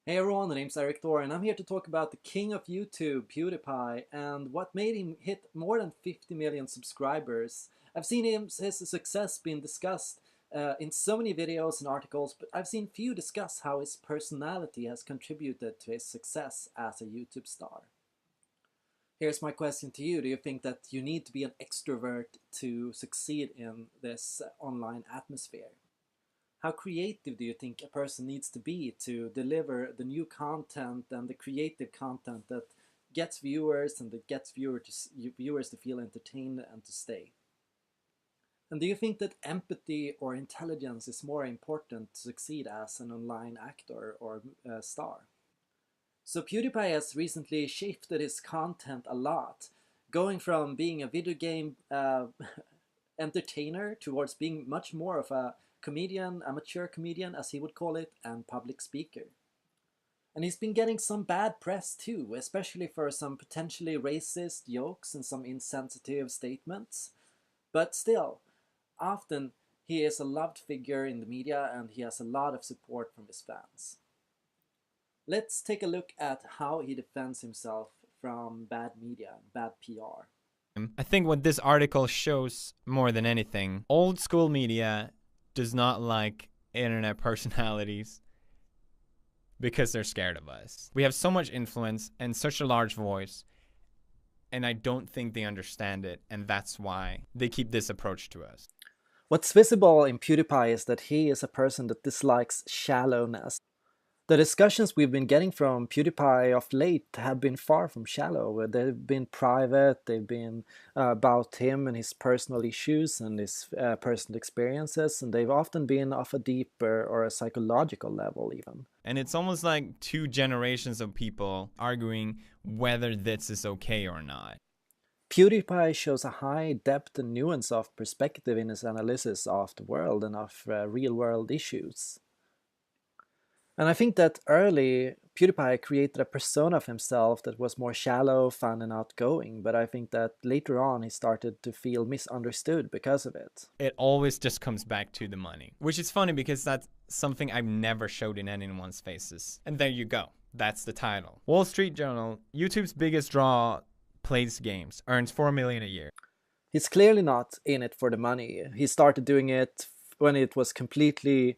Hey everyone, my name's Eric Thor, and I'm here to talk about the king of YouTube, Pewdiepie, and what made him hit more than 50 million subscribers. I've seen his success being discussed in so many videos and articles, but I've seen few discuss how his personality has contributed to his success as a YouTube star. Here's my question to you. Do you think that you need to be an extrovert to succeed in this online atmosphere? How creative do you think a person needs to be to deliver the new content and the creative content that gets viewers and that gets viewers to feel entertained and to stay? And do you think that empathy or intelligence is more important to succeed as an online actor or star? So PewDiePie has recently shifted his content a lot, going from being a video game entertainer towards being much more of a comedian, amateur comedian as he would call it, and public speaker. And he's been getting some bad press too, especially for some potentially racist jokes and some insensitive statements. But still, often he is a loved figure in the media and he has a lot of support from his fans. Let's take a look at how he defends himself from bad media, bad PR. I think what this article shows more than anything, old school media does not like internet personalities because they're scared of us. We have so much influence and such a large voice, and I don't think they understand it, and that's why they keep this approach to us. What's visible in PewDiePie is that he is a person that dislikes shallowness. The discussions we've been getting from PewDiePie of late have been far from shallow. They've been private, they've been about him and his personal issues and his personal experiences, and they've often been of a deeper or a psychological level even. And it's almost like two generations of people arguing whether this is okay or not. PewDiePie shows a high depth and nuance of perspective in his analysis of the world and of real world issues. And I think that early PewDiePie created a persona of himself that was more shallow, fun, and outgoing, but I think that later on he started to feel misunderstood because of it. It always just comes back to the money, which is funny because that's something I've never showed in anyone's faces. And there you go. That's the title. Wall Street Journal, YouTube's biggest draw, plays games, earns 4 million a year. He's clearly not in it for the money. He started doing it when it was completely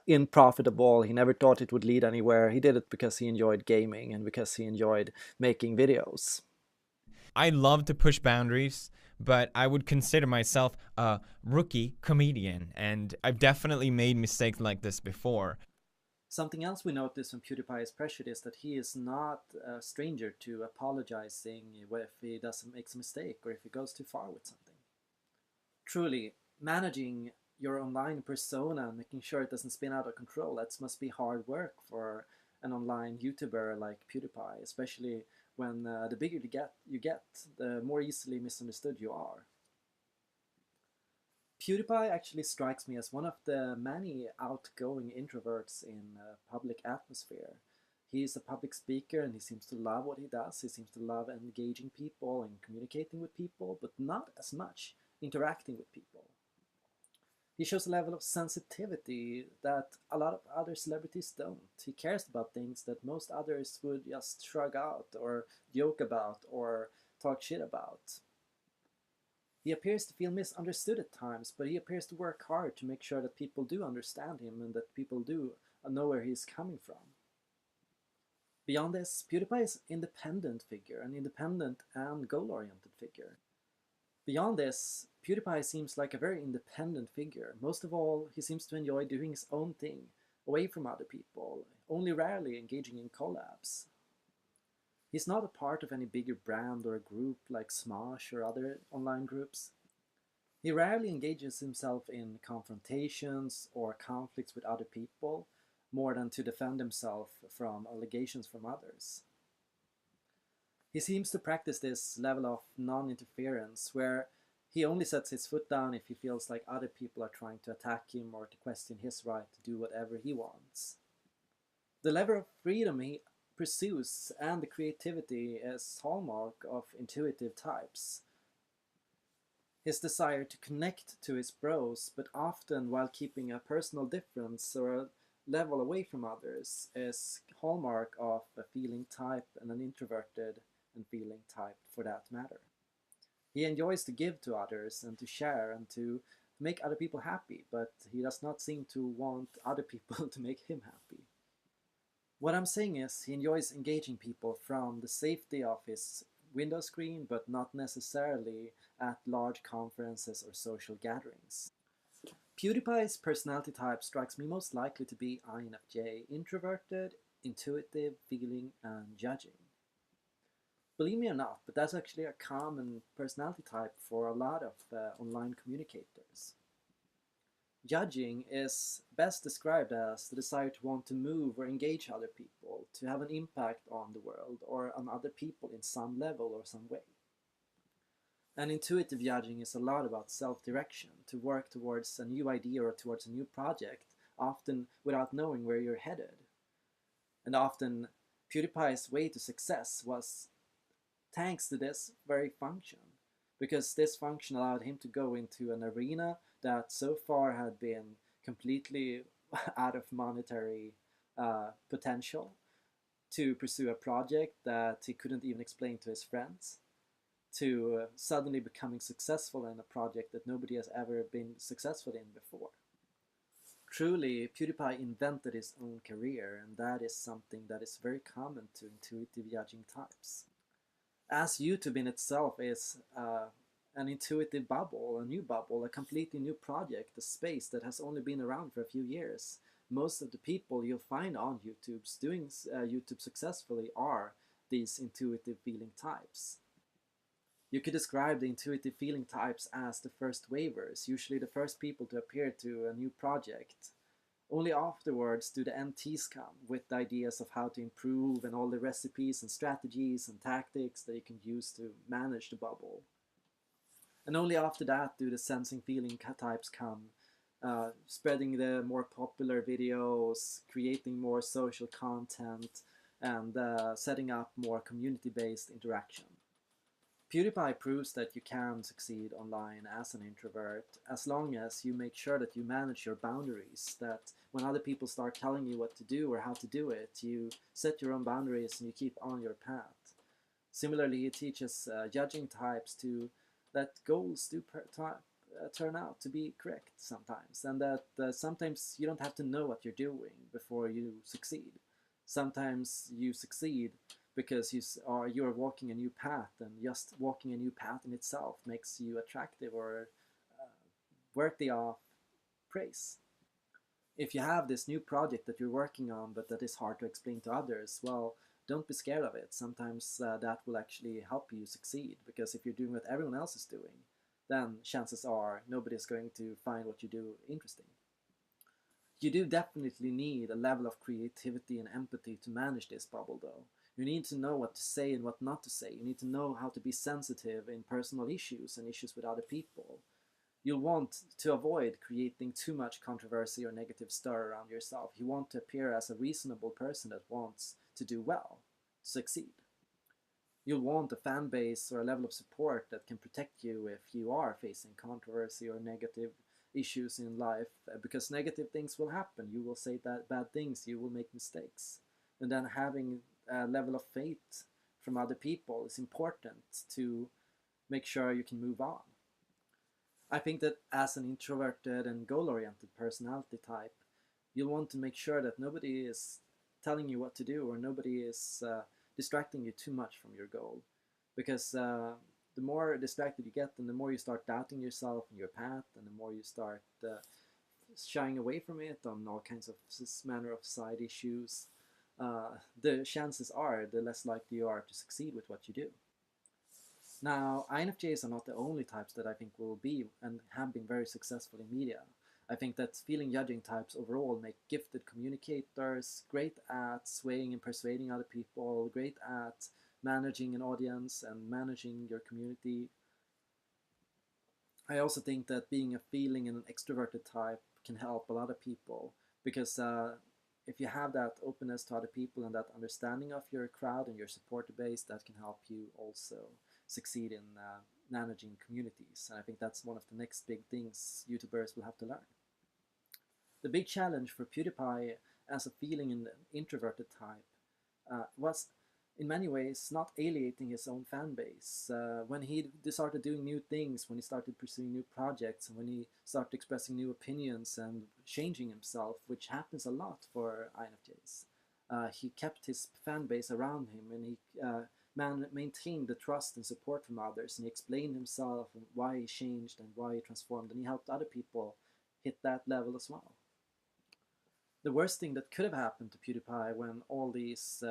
unprofitable. He never thought it would lead anywhere. He did it because he enjoyed gaming and because he enjoyed making videos. I love to push boundaries, but I would consider myself a rookie comedian, and I've definitely made mistakes like this before. Something else we notice from PewDiePie's pressure is that he is not a stranger to apologizing if he doesn't make a mistake or if he goes too far with something. Truly, managing your online persona and making sure it doesn't spin out of control, that must be hard work for an online YouTuber like PewDiePie, especially when the bigger you get, the more easily misunderstood you are. PewDiePie actually strikes me as one of the many outgoing introverts in a public atmosphere. He's a public speaker and he seems to love what he does. He seems to love engaging people and communicating with people, but not as much interacting with people. He shows a level of sensitivity that a lot of other celebrities don't. He cares about things that most others would just shrug out or joke about or talk shit about. He appears to feel misunderstood at times, but he appears to work hard to make sure that people do understand him and that people do know where he's coming from. Beyond this, PewDiePie is an independent figure, an independent and goal-oriented figure. Beyond this, PewDiePie seems like a very independent figure. Most of all, he seems to enjoy doing his own thing, away from other people, only rarely engaging in collabs. He's not a part of any bigger brand or a group like Smosh or other online groups. He rarely engages himself in confrontations or conflicts with other people, more than to defend himself from allegations from others. He seems to practice this level of non-interference where he only sets his foot down if he feels like other people are trying to attack him or to question his right to do whatever he wants. The level of freedom he pursues and the creativity is hallmark of intuitive types. His desire to connect to his bros, but often while keeping a personal difference or level away from others is hallmark of a feeling type and an introverted and feeling type for that matter. He enjoys to give to others and to share and to make other people happy, but he does not seem to want other people to make him happy. What I'm saying is he enjoys engaging people from the safety of his window screen, but not necessarily at large conferences or social gatherings. PewDiePie's personality type strikes me most likely to be INFJ, introverted, intuitive, feeling, and judging. Believe me or not, but that's actually a common personality type for a lot of online communicators. Judging is best described as the desire to want to move or engage other people, to have an impact on the world or on other people in some level or some way. And intuitive judging is a lot about self-direction, to work towards a new idea or towards a new project, often without knowing where you're headed. And often PewDiePie's way to success was thanks to this very function, because this function allowed him to go into an arena that so far had been completely out of monetary potential, to pursue a project that he couldn't even explain to his friends, to suddenly becoming successful in a project that nobody has ever been successful in before. Truly, PewDiePie invented his own career, and that is something that is very common to intuitive judging types. As YouTube in itself is an intuitive bubble, a new bubble, a completely new project, a space that has only been around for a few years. Most of the people you'll find on YouTube doing YouTube successfully are these intuitive feeling types. You could describe the intuitive feeling types as the first wavers, usually the first people to appear to a new project. Only afterwards do the NTs come with the ideas of how to improve and all the recipes and strategies and tactics that you can use to manage the bubble. And only after that do the sensing feeling types come, spreading the more popular videos, creating more social content, and setting up more community-based interaction. PewDiePie proves that you can succeed online as an introvert as long as you make sure that you manage your boundaries, that when other people start telling you what to do or how to do it, you set your own boundaries and you keep on your path. Similarly, he teaches judging types to that goals do turn out to be correct sometimes, and that sometimes you don't have to know what you're doing before you succeed. Sometimes you succeed because you're walking a new path, and just walking a new path in itself makes you attractive or worthy of praise. If you have this new project that you're working on but that is hard to explain to others, well, don't be scared of it. Sometimes that will actually help you succeed, because if you're doing what everyone else is doing, then chances are nobody's going to find what you do interesting. You do definitely need a level of creativity and empathy to manage this bubble though. You need to know what to say and what not to say. You need to know how to be sensitive in personal issues and issues with other people. You'll want to avoid creating too much controversy or negative stir around yourself. You want to appear as a reasonable person that wants to do well, to succeed. You'll want a fan base or a level of support that can protect you if you are facing controversy or negative issues in life, because negative things will happen. You will say bad things, you will make mistakes. And then having a level of faith from other people is important to make sure you can move on. I think that as an introverted and goal-oriented personality type, you'll want to make sure that nobody is telling you what to do, or nobody is distracting you too much from your goal. Because the more distracted you get, and the more you start doubting yourself and your path, and the more you start shying away from it on all kinds of this manner of side issues, the chances are the less likely you are to succeed with what you do. Now, INFJs are not the only types that I think will be and have been very successful in media. I think that feeling judging types overall make gifted communicators, great at swaying and persuading other people, great at managing an audience and managing your community. I also think that being a feeling and an extroverted type can help a lot of people, because if you have that openness to other people and that understanding of your crowd and your supporter base, that can help you also succeed in managing communities. And I think that's one of the next big things YouTubers will have to learn. The big challenge for PewDiePie as a feeling in the introverted type, was in many ways not alienating his own fan base. When he started doing new things, when he started pursuing new projects, and when he started expressing new opinions and changing himself, which happens a lot for INFJs, he kept his fan base around him, and he maintained the trust and support from others, and he explained himself and why he changed and why he transformed, and he helped other people hit that level as well. The worst thing that could have happened to PewDiePie when all these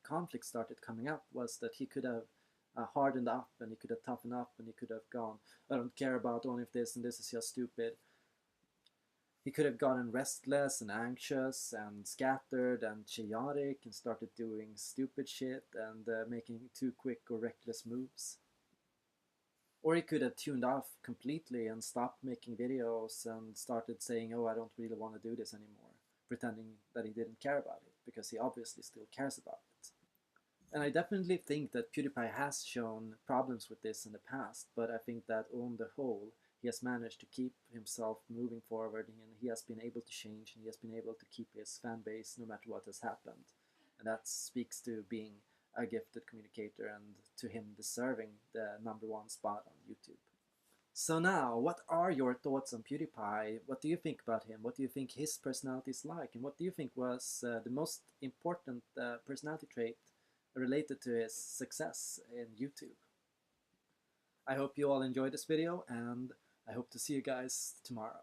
conflicts started coming up was that he could have hardened up, and he could have toughened up, and he could have gone, I don't care about all of this, and this is just stupid. He could have gotten restless and anxious and scattered and chaotic and started doing stupid shit and making too quick or reckless moves. Or he could have tuned off completely and stopped making videos and started saying, oh, I don't really want to do this anymore, pretending that he didn't care about it, because he obviously still cares about it. And I definitely think that PewDiePie has shown problems with this in the past, but I think that on the whole, he has managed to keep himself moving forward, and he has been able to change, and he has been able to keep his fan base no matter what has happened. And that speaks to being a gifted communicator and to him deserving the #1 spot on YouTube. So now, what are your thoughts on PewDiePie? What do you think about him? What do you think his personality is like? And what do you think was the most important personality trait related to his success in YouTube? I hope you all enjoyed this video, and I hope to see you guys tomorrow.